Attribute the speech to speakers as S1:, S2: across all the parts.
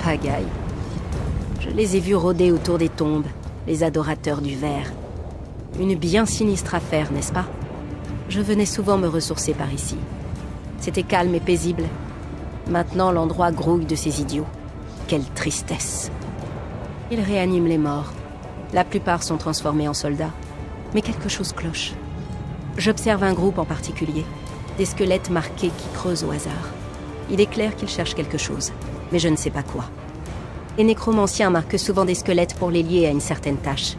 S1: pagaille. Je les ai vus rôder autour des tombes, les adorateurs du ver. Une bien sinistre affaire, n'est-ce pas? Je venais souvent me ressourcer par ici. C'était calme et paisible. Maintenant, l'endroit grouille de ces idiots. Quelle tristesse. Ils réaniment les morts. La plupart sont transformés en soldats. Mais quelque chose cloche. J'observe un groupe en particulier. Des squelettes marqués qui creusent au hasard. Il est clair qu'ils cherchent quelque chose, mais je ne sais pas quoi. Les nécromanciens marquent souvent des squelettes pour les lier à une certaine tâche.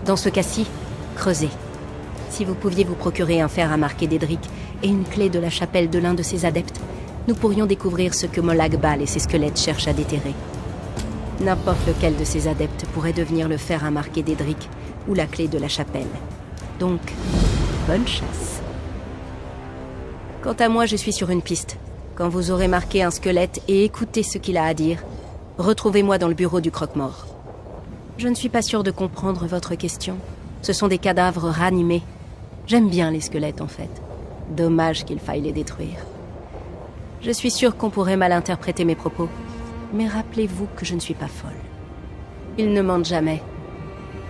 S1: Dans ce cas-ci, creusez. Si vous pouviez vous procurer un fer à marquer d'Edric et une clé de la chapelle de l'un de ses adeptes, nous pourrions découvrir ce que Molag Bal et ses squelettes cherchent à déterrer. N'importe lequel de ces adeptes pourrait devenir le fer à marquer d'Edric ou la clé de la chapelle. Donc, bonne chasse. Quant à moi, je suis sur une piste. Quand vous aurez marqué un squelette et écouté ce qu'il a à dire, retrouvez-moi dans le bureau du croque-mort. Je ne suis pas sûre de comprendre votre question. Ce sont des cadavres ranimés. J'aime bien les squelettes, en fait. Dommage qu'il faille les détruire. Je suis sûre qu'on pourrait mal interpréter mes propos. Mais rappelez-vous que je ne suis pas folle. Ils ne mentent jamais.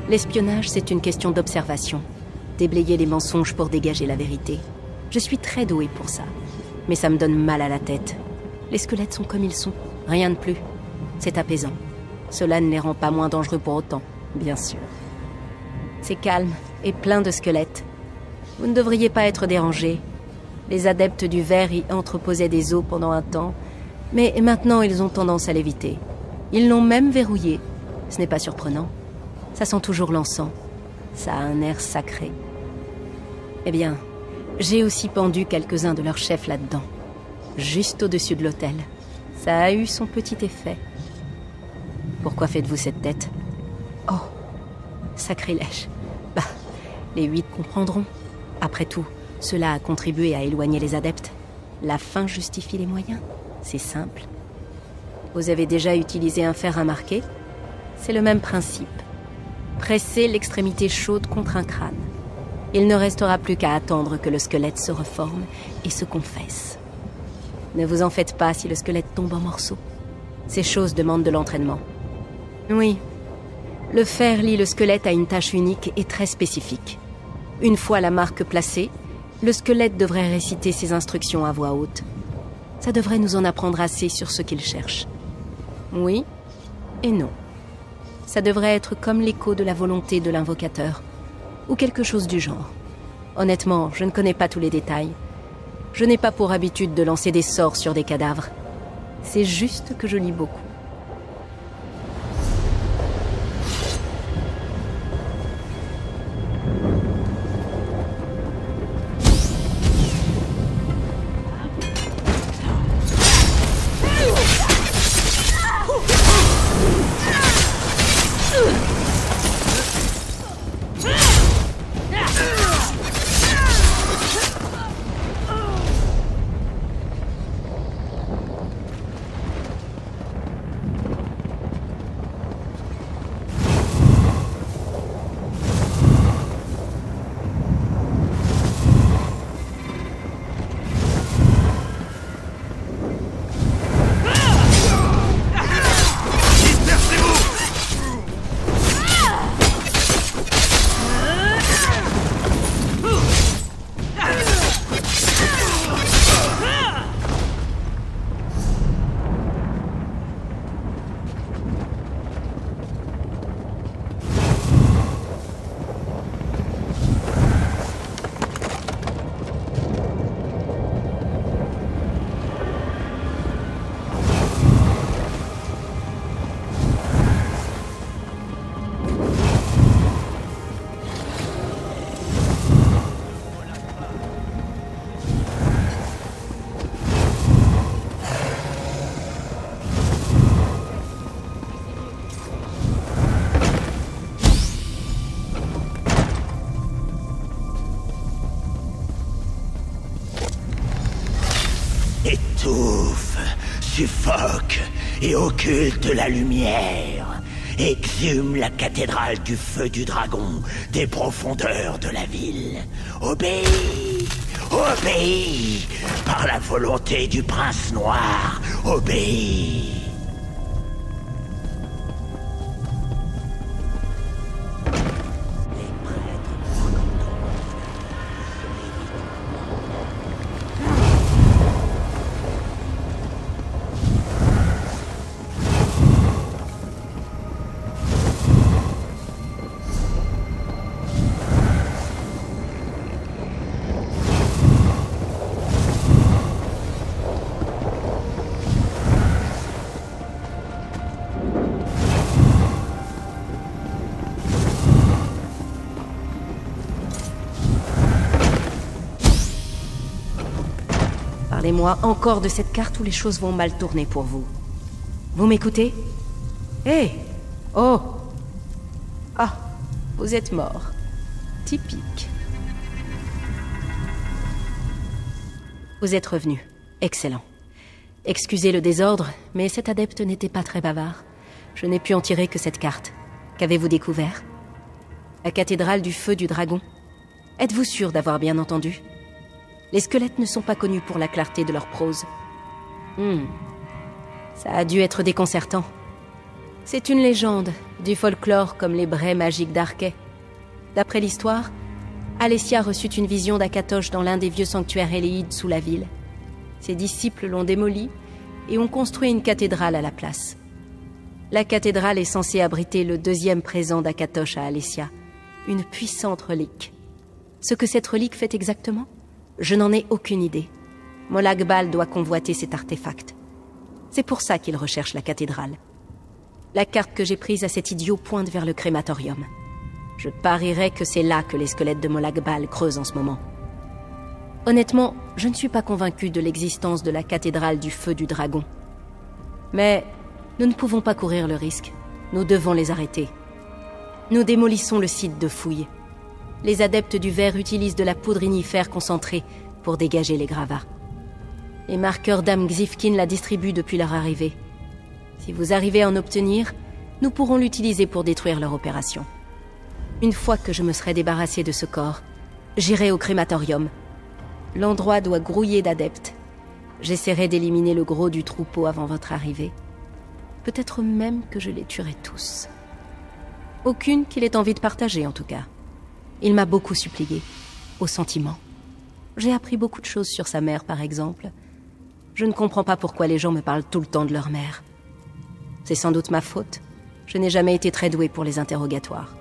S1: L'espionnage, c'est une question d'observation. Déblayer les mensonges pour dégager la vérité. Je suis très douée pour ça. Mais ça me donne mal à la tête. Les squelettes sont comme ils sont. Rien de plus. C'est apaisant. Cela ne les rend pas moins dangereux pour autant, bien sûr. C'est calme et plein de squelettes. Vous ne devriez pas être dérangés. Les adeptes du ver y entreposaient des os pendant un temps, mais maintenant ils ont tendance à l'éviter. Ils l'ont même verrouillé. Ce n'est pas surprenant. Ça sent toujours l'encens. Ça a un air sacré. Eh bien, j'ai aussi pendu quelques-uns de leurs chefs là-dedans. Juste au-dessus de l'autel. Ça a eu son petit effet. Pourquoi faites-vous cette tête? Oh, sacrilège. Bah, les 8 comprendront. Après tout, cela a contribué à éloigner les adeptes. La fin justifie les moyens. C'est simple. Vous avez déjà utilisé un fer à marquer? C'est le même principe. Pressez l'extrémité chaude contre un crâne. Il ne restera plus qu'à attendre que le squelette se reforme et se confesse. Ne vous en faites pas si le squelette tombe en morceaux. Ces choses demandent de l'entraînement. Oui. Le fer lie le squelette à une tâche unique et très spécifique. Une fois la marque placée, le squelette devrait réciter ses instructions à voix haute. Ça devrait nous en apprendre assez sur ce qu'il cherche. Oui et non. Ça devrait être comme l'écho de la volonté de l'invocateur, ou quelque chose du genre. Honnêtement, je ne connais pas tous les détails. Je n'ai pas pour habitude de lancer des sorts sur des cadavres. C'est juste que je lis beaucoup.
S2: Étouffe, suffoque et occulte la lumière. Exhume la cathédrale du feu du dragon des profondeurs de la ville. Obéis, obéis, par la volonté du prince noir, obéis.
S1: Parlez-moi encore de cette carte où les choses vont mal tourner pour vous. Vous m'écoutez? Hé! Oh! Ah, vous êtes mort. Typique. Vous êtes revenu. Excellent. Excusez le désordre, mais cet adepte n'était pas très bavard. Je n'ai pu en tirer que cette carte. Qu'avez-vous découvert? La cathédrale du feu du dragon. Êtes-vous sûr d'avoir bien entendu? Les squelettes ne sont pas connus pour la clarté de leur prose. Ça a dû être déconcertant. C'est une légende, du folklore comme les braies magiques d'Arkay. D'après l'histoire, Alessia reçut une vision d'Akatosh dans l'un des vieux sanctuaires éléides sous la ville. Ses disciples l'ont démolie et ont construit une cathédrale à la place. La cathédrale est censée abriter le deuxième présent d'Akatosh à Alessia, une puissante relique. Ce que cette relique fait exactement, je n'en ai aucune idée. Molag Bal doit convoiter cet artefact. C'est pour ça qu'il recherche la cathédrale. La carte que j'ai prise à cet idiot pointe vers le crématorium. Je parierais que c'est là que les squelettes de Molag Bal creusent en ce moment. Honnêtement, je ne suis pas convaincu de l'existence de la cathédrale du feu du dragon. Mais nous ne pouvons pas courir le risque. Nous devons les arrêter. Nous démolissons le site de fouille. Les adeptes du verre utilisent de la poudre ignifère concentrée pour dégager les gravats. Les marqueurs d'âme Xifkin la distribuent depuis leur arrivée. Si vous arrivez à en obtenir, nous pourrons l'utiliser pour détruire leur opération. Une fois que je me serai débarrassé de ce corps, j'irai au crématorium. L'endroit doit grouiller d'adeptes. J'essaierai d'éliminer le gros du troupeau avant votre arrivée. Peut-être même que je les tuerai tous. Aucune qu'il ait envie de partager, en tout cas. Il m'a beaucoup supplié, au sentiment. J'ai appris beaucoup de choses sur sa mère, par exemple. Je ne comprends pas pourquoi les gens me parlent tout le temps de leur mère. C'est sans doute ma faute. Je n'ai jamais été très douée pour les interrogatoires.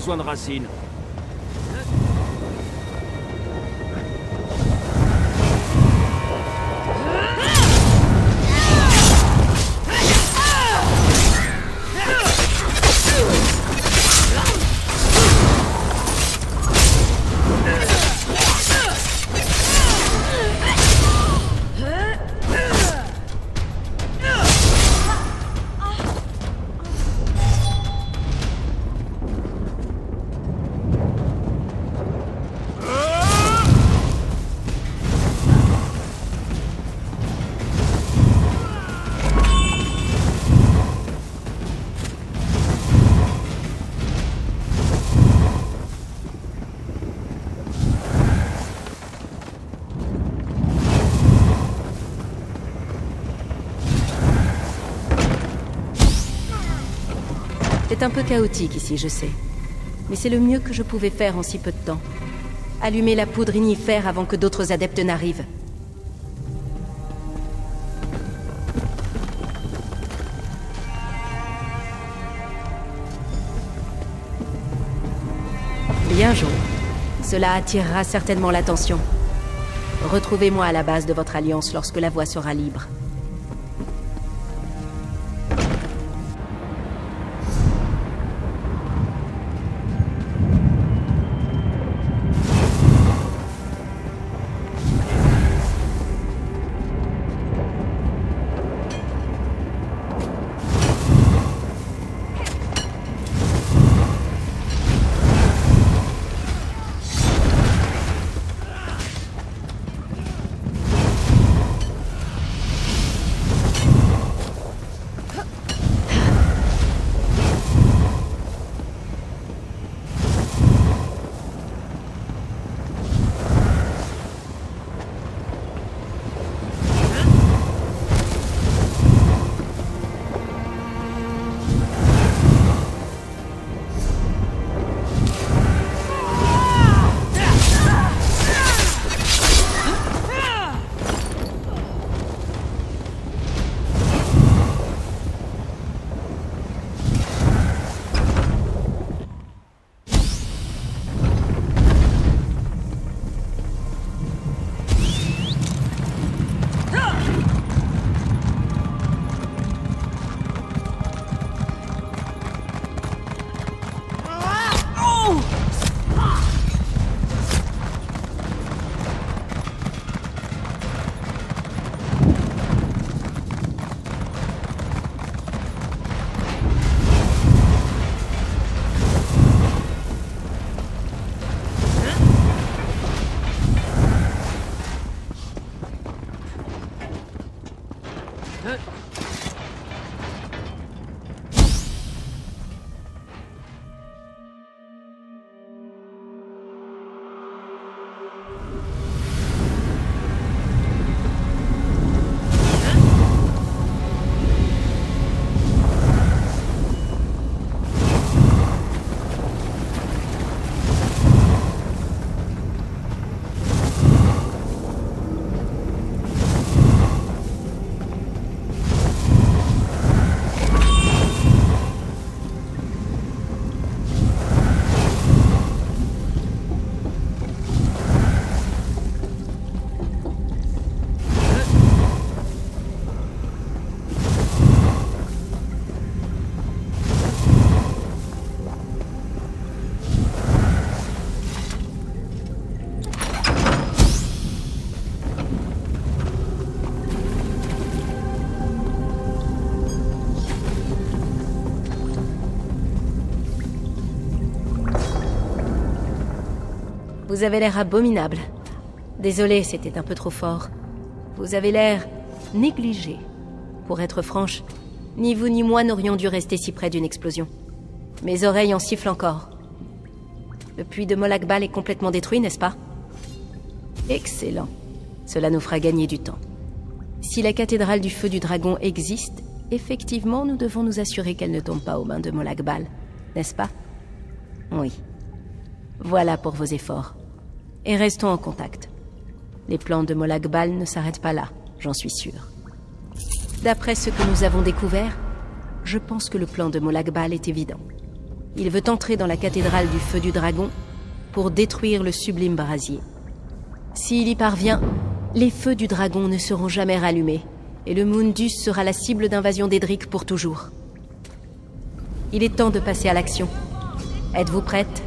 S3: De racines.
S1: C'est un peu chaotique ici, je sais. Mais c'est le mieux que je pouvais faire en si peu de temps. Allumer la poudre ignifère avant que d'autres adeptes n'arrivent. Bien joué. Cela attirera certainement l'attention. Retrouvez-moi à la base de votre alliance lorsque la voie sera libre. Vous avez l'air abominable. Désolé, c'était un peu trop fort. Vous avez l'air négligé. Pour être franche, ni vous ni moi n'aurions dû rester si près d'une explosion. Mes oreilles en sifflent encore. Le puits de Molag Bal est complètement détruit, n'est-ce pas? Excellent. Cela nous fera gagner du temps. Si la cathédrale du feu du dragon existe, effectivement, nous devons nous assurer qu'elle ne tombe pas aux mains de Molag Bal, n'est-ce pas? Oui. Voilà pour vos efforts. Et restons en contact. Les plans de Molag Bal ne s'arrêtent pas là, j'en suis sûr. D'après ce que nous avons découvert, je pense que le plan de Molag Bal est évident. Il veut entrer dans la cathédrale du feu du dragon pour détruire le sublime brasier. S'il y parvient, les feux du dragon ne seront jamais rallumés, et le Mundus sera la cible d'invasion d'Edric pour toujours. Il est temps de passer à l'action. Êtes-vous prête ?